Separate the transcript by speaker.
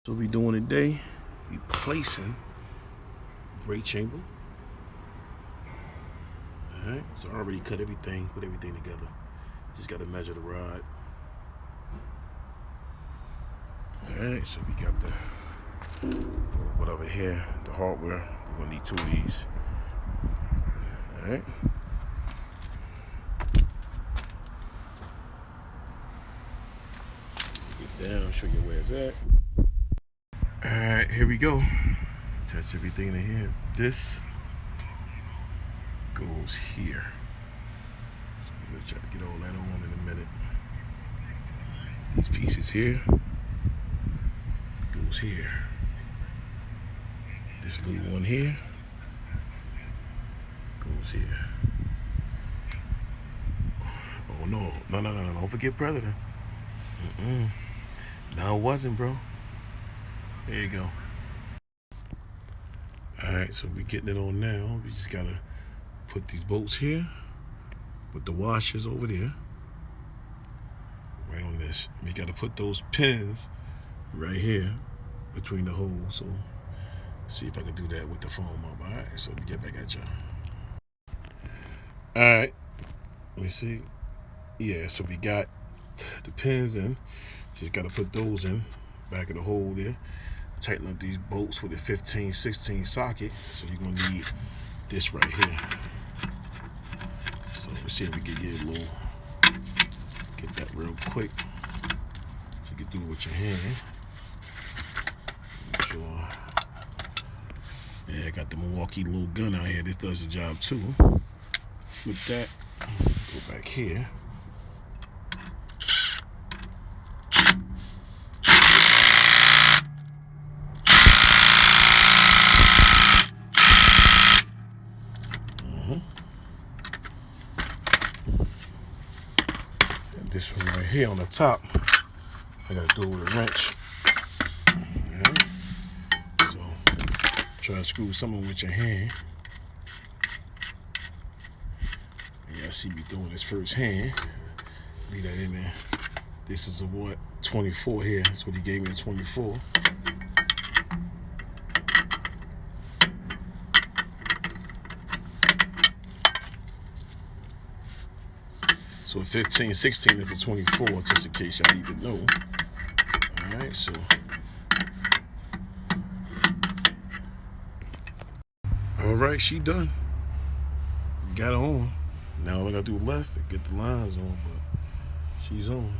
Speaker 1: So what we doing today, we placing brake chamber. Alright, so I already cut everything, put everything together. Just gotta measure the rod. Alright, so we got the whatever here, the hardware. We're gonna need 2 of these. Alright. Get down, show you where it's at. Alright, here we go. Attach everything in here. This goes here. So we're gonna try to get all that on in a minute. These pieces here goes here. This little one here goes here. Oh no, don't forget Predator. No, it wasn't, bro. There you go. Alright, so we're getting it on now. We just gotta put these bolts here, put the washers over there, right on this. We gotta put those pins right here between the holes. So see if I can do that with the foam up. Alright, so let me get back at y'all. Alright, let me see. Yeah, so we got the pins in. Just gotta put those in back of the hole there. Tighten up these bolts with a 15-16 socket. So you're gonna need this right here. So let's see if we can get that real quick. So you can do it with your hand. Make sure. Yeah, I got the Milwaukee little gun out here. This does the job too. With that, go back here. And this one right here on the top, I gotta do it with a wrench. Okay. So try to screw something with your hand. And y'all see me doing this first hand. Leave that in there. This is a what? 24 here. That's what he gave me, a 24. So 15-16 is a 24, just in case y'all need to know. Alright, so. Alright, she done. Got her on. Now all I gotta do left is get the lines on, but she's on.